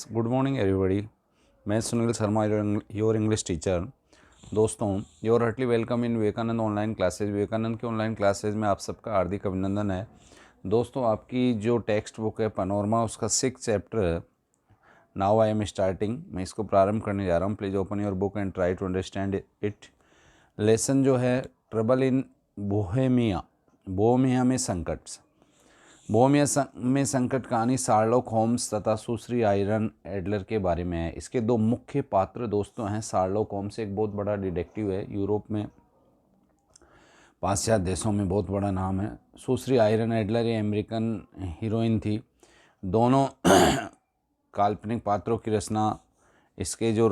Good morning everybody. मैं Sunil Sharma, your English teacher. दोस्तों, your heartly welcome in Vivekananda online classes. Vivekananda की online classes में आप सबका हार्दिक अभिनंदन है। दोस्तों, आपकी जो टेक्स्ट बुक है पनोरमा, उसका 6th chapter now I am starting, मैं इसको प्रारंभ करने जा रहा हूँ। Please open your book and try to understand it. Lesson जो है ट्रबल इन बोहेमिया, बोहेमिया में संकट। बोहेमिया में संकट कहानी शार्लॉक होम्स तथा सुश्री आयरन एडलर के बारे में है। इसके दो मुख्य पात्र दोस्तों हैं। शार्लॉक होम्स एक बहुत बड़ा डिटेक्टिव है, यूरोप में पाश्चात्य देशों में बहुत बड़ा नाम है। सुश्री आयरन एडलर ये अमेरिकन हीरोइन थी। दोनों काल्पनिक पात्रों की रचना इसके जो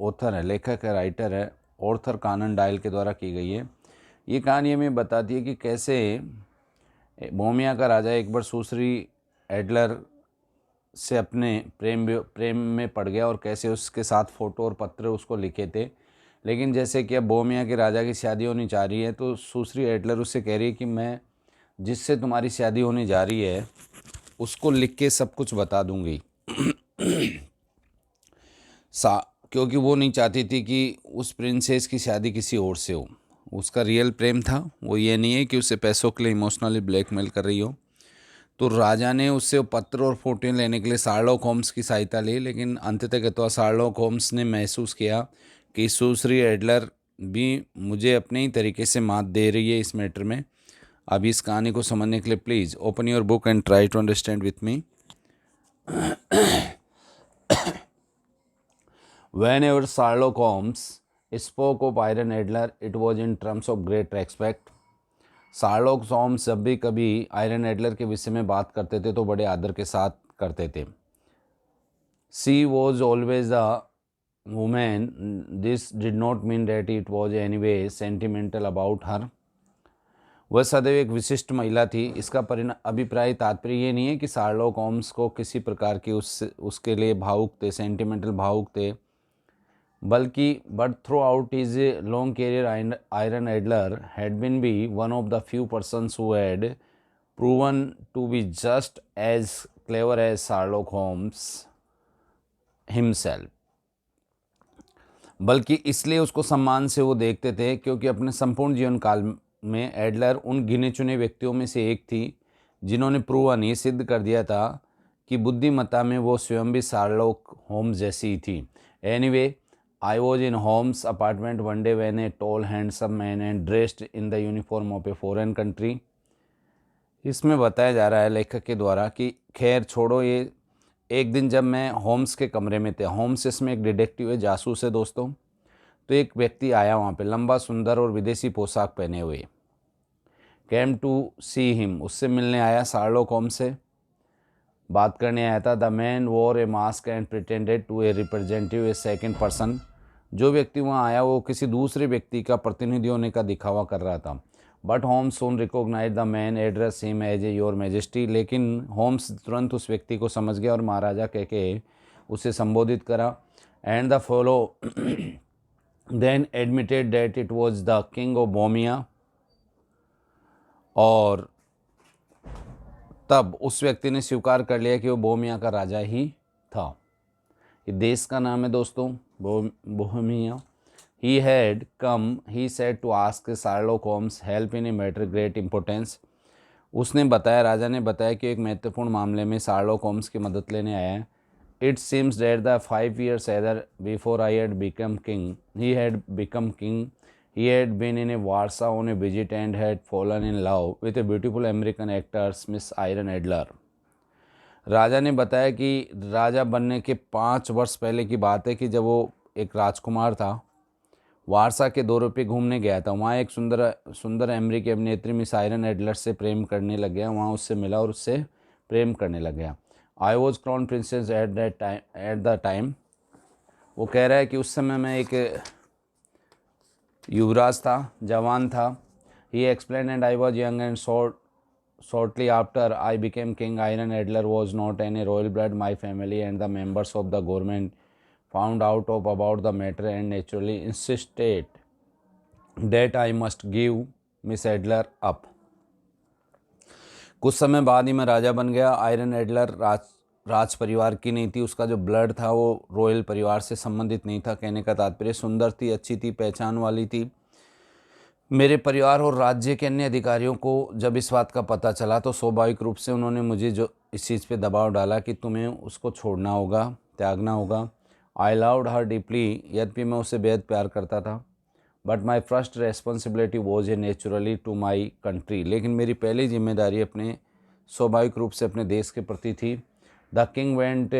ऑथर है, लेखक है, राइटर है, ऑर्थर कानन डायल के द्वारा की गई है। ये कहानी हमें बताती है कि कैसे बोहेमिया का राजा एक बार सुश्री एडलर से अपने प्रेम में पड़ गया और कैसे उसके साथ फ़ोटो और पत्र उसको लिखे थे। लेकिन जैसे कि अब बोहेमिया के राजा की शादी होनी चाह रही है, तो सुश्री एडलर उससे कह रही है कि मैं जिससे तुम्हारी शादी होने जा रही है उसको लिख के सब कुछ बता दूंगी। क्योंकि वो नहीं चाहती थी कि उस प्रिंसेस की शादी किसी और से हो। उसका रियल प्रेम था, वो ये नहीं है कि उसे पैसों के लिए इमोशनली ब्लैकमेल कर रही हो। तो राजा ने उससे पत्र और फोटो लेने के लिए शार्लॉक होम्स की सहायता ली, लेकिन अंततः शार्लॉक होम्स ने महसूस किया कि सुश्री एडलर भी मुझे अपने ही तरीके से मात दे रही है इस मैटर में। अब इस कहानी को समझने के लिए please open your book and try to understand with me. Whenever Sherlock Holmes spoke of Iron Adler, it was in terms of great respect. Sherlock Holmes जब भी कभी आयरन एडलर के विषय में बात करते थे तो बड़े आदर के साथ करते थे। She was always the women. This did not mean that it was any way sentimental about her. वह सदैव एक विशिष्ट महिला थी। इसका अभिप्राय तात्पर्य ये नहीं है कि शार्लॉक होम्स को किसी प्रकार की उसके लिए भावुक थे, सेंटिमेंटल भावुक थे, बल्कि but throughout is long career Irene Adler had been be one of the few persons who had proven to be just as clever as Sherlock Holmes himself. बल्कि इसलिए उसको सम्मान से वो देखते थे क्योंकि अपने संपूर्ण जीवन काल में एडलर उन गिने चुने व्यक्तियों में से एक थी जिन्होंने प्रूवन, ये सिद्ध कर दिया था कि बुद्धिमत्ता में वो स्वयं भी शार्लॉक होम्स जैसी ही थी। Anyway, I was in Holmes' apartment one day when a tall, handsome man and dressed in the uniform of a foreign country. इसमें बताया जा रहा है लेखक के द्वारा कि खैर छोड़ो ये। एक दिन जब मैं होम्स के कमरे में थे, होम्स इसमें एक डिटेक्टिव है, जासूस है दोस्तों, तो एक व्यक्ति आया वहाँ पे लंबा, सुंदर और विदेशी पोशाक पहने हुए। केम टू सी हिम, उससे मिलने आया, शार्लॉक होम्स से बात करने आया था। The man wore a mask and pretended to a representative a second person. जो व्यक्ति वहाँ आया वो किसी दूसरे व्यक्ति का प्रतिनिधि होने का दिखावा कर रहा था। But Holmes soon recognize the man address him as a your majesty. लेकिन होम्स तुरंत उस व्यक्ति को समझ गया और महाराजा कह के उसे संबोधित करा। And the follow then admitted that it was the king of Bohemia. और तब उस व्यक्ति ने स्वीकार कर लिया कि वो बोहेमिया का राजा ही था। ये देश का नाम है दोस्तों, Bohemia. He had come, he said, to ask Sherlock Holmes help in a matter great importance. उसने बताया, राजा ने बताया कि एक महत्वपूर्ण मामले में शार्लॉक होम्स की मदद लेने आया है। It seems that the 5 years either before I had become king, he had become king, he had been in a Warsaw on a visit and had fallen in love with a beautiful American actress Miss Iron Adler. राजा ने बताया कि राजा बनने के 5 वर्ष पहले की बात है कि जब वो एक राजकुमार था, वारसा के दौरे पे घूमने गया था। वहाँ एक सुंदर अमेरिकी अभिनेत्री मिस आयरन एडलर से प्रेम करने लग गया। वहाँ उससे मिला और उससे प्रेम करने लग गया। I was crown princess at the time. वो कह रहा है कि उस समय मैं एक युवराज था, जवान था। He explain and I was young and shortly after I became king. Iron Adler was not any royal blood. My family and the members of the government found out about the matter and naturally insisted that I must give Miss Adler up. कुछ समय बाद ही मैं राजा बन गया। Iron Adler राज परिवार की नहीं थी, उसका जो ब्लड था वो रॉयल परिवार से संबंधित नहीं था। कहने का तात्पर्य सुंदर थी, अच्छी थी, पहचान वाली थी। मेरे परिवार और राज्य के अन्य अधिकारियों को जब इस बात का पता चला तो स्वाभाविक रूप से उन्होंने मुझे जो इस चीज़ पे दबाव डाला कि तुम्हें उसको छोड़ना होगा, त्यागना होगा। आई लव्ड हर डीपली, यद्यपि मैं उससे बेहद प्यार करता था। But my first responsibility was a naturally to my country, लेकिन मेरी पहली जिम्मेदारी अपने स्वाभाविक रूप से अपने देश के प्रति थी। The king went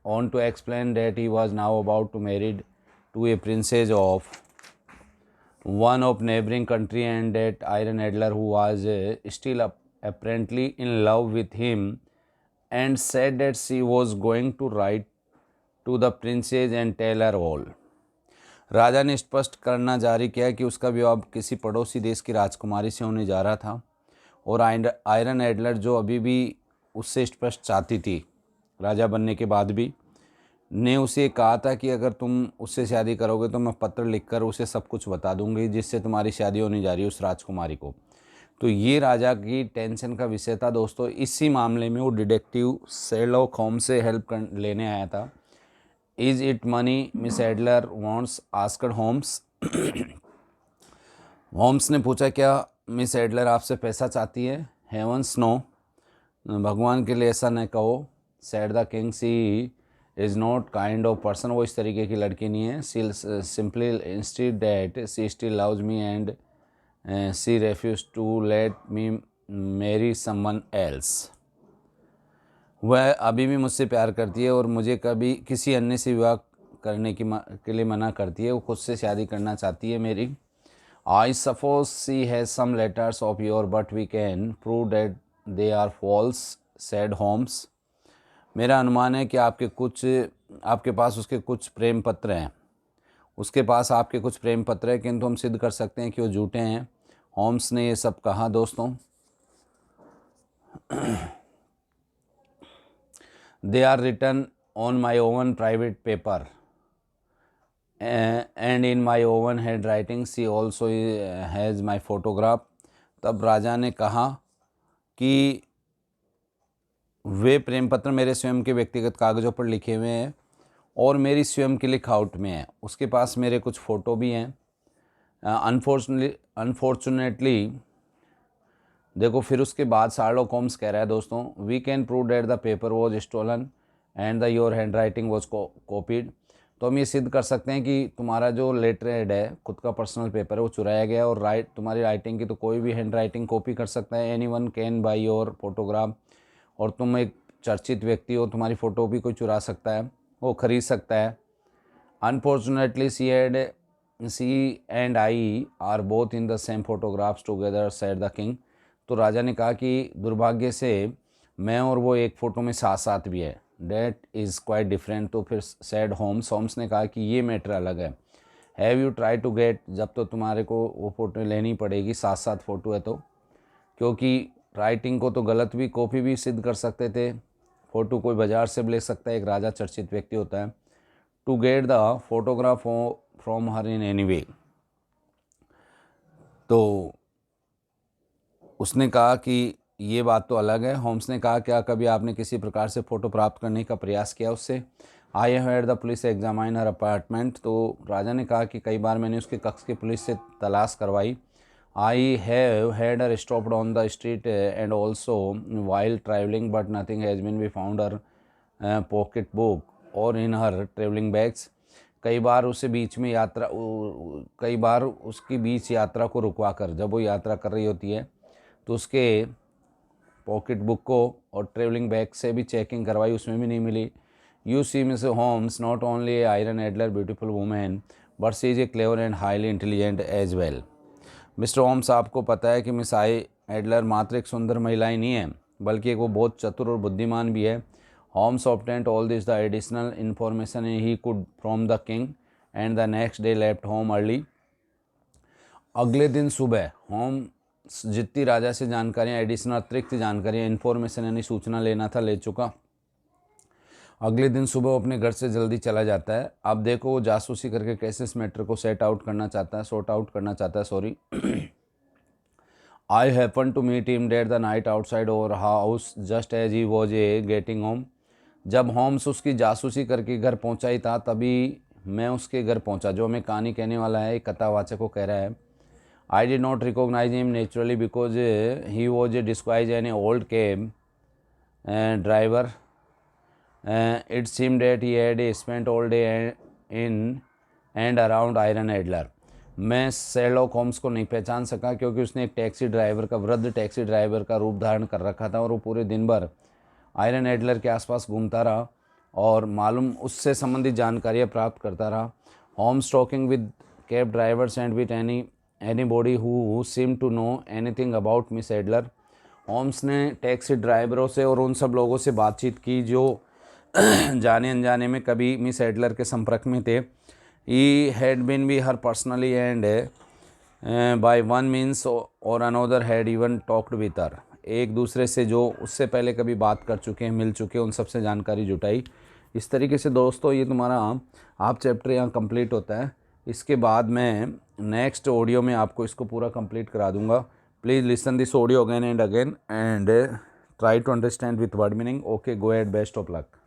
on to explain that he was now about to married to a princess of one of neighboring country, and that Iron Adler, who was still apparently in love with him, and said that she was going to write to the princess and tell her all. राजा ने स्पष्ट करना जारी किया कि उसका विवाह किसी पड़ोसी देश की राजकुमारी से होने जा रहा था, और आयरन एडलर जो अभी भी उससे स्पष्ट चाहती थी राजा बनने के बाद भी, ने उसे कहा था कि अगर तुम उससे शादी करोगे तो मैं पत्र लिखकर उसे सब कुछ बता दूंगी जिससे तुम्हारी शादी होने जा रही है उस राजकुमारी को। तो ये राजा की टेंशन का विषय था दोस्तों। इसी मामले में वो डिटेक्टिव शेरलॉक होम्स से हेल्प लेने आया था। Is it money Miss Adler wants asked Holmes. Holmes ने पूछा, क्या मिस एडलर आपसे पैसा चाहती है? हेवंस नो, भगवान के लिए ऐसा न कहो। Said the king, she is not kind of person, वो इस तरीके की लड़की नहीं है। She simply instead that she still loves me and she refuse to let me marry someone else. वह अभी भी मुझसे प्यार करती है और मुझे कभी किसी अन्य से विवाह करने के लिए मना करती है। वो खुद से शादी करना चाहती है मेरी। I suppose she has some letters of your but we can prove that they are false, said Holmes. मेरा अनुमान है कि आपके पास उसके कुछ प्रेम पत्र हैं, उसके पास आपके कुछ प्रेम पत्र हैं, किंतु हम सिद्ध कर सकते हैं कि वो झूठे हैं। होम्स ने ये सब कहा दोस्तों। They are written on my own private paper and in my own hand writing, she also has my photograph. तब राजा ने कहा कि वे प्रेम पत्र मेरे स्वयं के व्यक्तिगत कागज़ों पर लिखे हुए हैं और मेरी स्वयं की लिखावट में है। उसके पास मेरे कुछ फ़ोटो भी हैं। अनफॉर्चुनेटली देखो, फिर उसके बाद शार्लॉक होम्स कह रहा है दोस्तों, we can prove that the paper was stolen and the your hand writing was copied. तो हम ये सिद्ध कर सकते हैं कि तुम्हारा जो लेटर हेड है, खुद का पर्सनल पेपर है, वो चुराया गया और तुम्हारी राइटिंग की तो कोई भी हैंड राइटिंग कॉपी कर सकता है। Any one can buy your photograph, और तुम एक चर्चित व्यक्ति हो, तुम्हारी फ़ोटो भी कोई चुरा सकता है, वो खरीद सकता है। Unfortunately she and I are both in the same photographs together, said the king. तो राजा ने कहा कि दुर्भाग्य से मैं और वो एक फ़ोटो में साथ साथ भी है। That is quite different. तो फिर सेड होम्स ने कहा कि ये मैटर अलग है। Have you try to get, जब तो तुम्हारे को वो फ़ोटो लेनी पड़ेगी, साथ साथ फ़ोटो है तो, क्योंकि राइटिंग को तो गलत भी कॉपी भी सिद्ध कर सकते थे, फ़ोटो कोई बाज़ार से भी ले सकता है, एक राजा चर्चित व्यक्ति होता है। To get the photograph from her in any way. तो उसने कहा कि ये बात तो अलग है। होम्स ने कहा, क्या कभी आपने किसी प्रकार से फ़ोटो प्राप्त करने का प्रयास किया उससे? I have had the police examine her apartment. तो राजा ने कहा कि कई बार मैंने उसके कक्ष की पुलिस से तलाश करवाई। I have had her stopped on the street and also while traveling, but nothing has been we found her pocket book or in her traveling bags. कई बार उसकी बीच यात्रा को रुकवा कर, जब वो यात्रा कर रही होती है तो उसके पॉकेट बुक को और ट्रेवलिंग बैग से भी चेकिंग करवाई, उसमें भी नहीं मिली। You see Miss Holmes not only a Irene Adler beautiful women but she is a clever and highly intelligent as well. Mister Holmes, आपको पता है कि मिस आई एडलर मात्र एक सुंदर महिला ही नहीं है, बल्कि एक वो बहुत चतुर और बुद्धिमान भी है। Holmes obtained all this the additional information he could from the king and the next day left home early. अगले दिन सुबह होम्स जितनी राजा से जानकारियाँ, एडिशनल अतिरिक्त जानकारियाँ, इन्फॉर्मेशन यानी सूचना लेना था, ले चुका। अगले दिन सुबह वो अपने घर से जल्दी चला जाता है। अब देखो वो जासूसी करके कैसे इस मैटर को सॉर्ट आउट करना चाहता है sorry. I happened to meet him at the night outside our house just as he was getting home. जब होम्स उसकी जासूसी करके घर पहुंचा ही था तभी मैं उसके घर पहुंचा। जो हमें कहानी कहने वाला है, एक कथावाचक को कह रहा है। I did not recognize him naturally because he was a disguise an old cab driver. It seem that he had spent all day in and around Irene Adler. मैं शेरलॉक होम्स को नहीं पहचान सका क्योंकि उसने एक टैक्सी ड्राइवर का, वृद्ध टैक्सी ड्राइवर का रूप धारण कर रखा था और वो पूरे दिन भर आयरन एडलर के आसपास घूमता रहा और मालूम उससे संबंधित जानकारियाँ प्राप्त करता रहा। Holmes talking with cab drivers and with anybody who seem to know anything about Miss Adler. Holmes ने टैक्सी ड्राइवरों से और उन सब लोगों से बातचीत की जो जाने अनजाने में कभी मिस एडलर के संपर्क में थे। He had been with her personally and by one means or another had even talked with her। एक दूसरे से जो उससे पहले कभी बात कर चुके हैं, मिल चुके हैं, उन सबसे जानकारी जुटाई। इस तरीके से दोस्तों ये तुम्हारा आप चैप्टर यहाँ कंप्लीट होता है। इसके बाद मैं नेक्स्ट ऑडियो में आपको इसको पूरा कंप्लीट करा दूंगा। Please listen this audio again and try to understand with word meaning. Okay, go at, best of luck.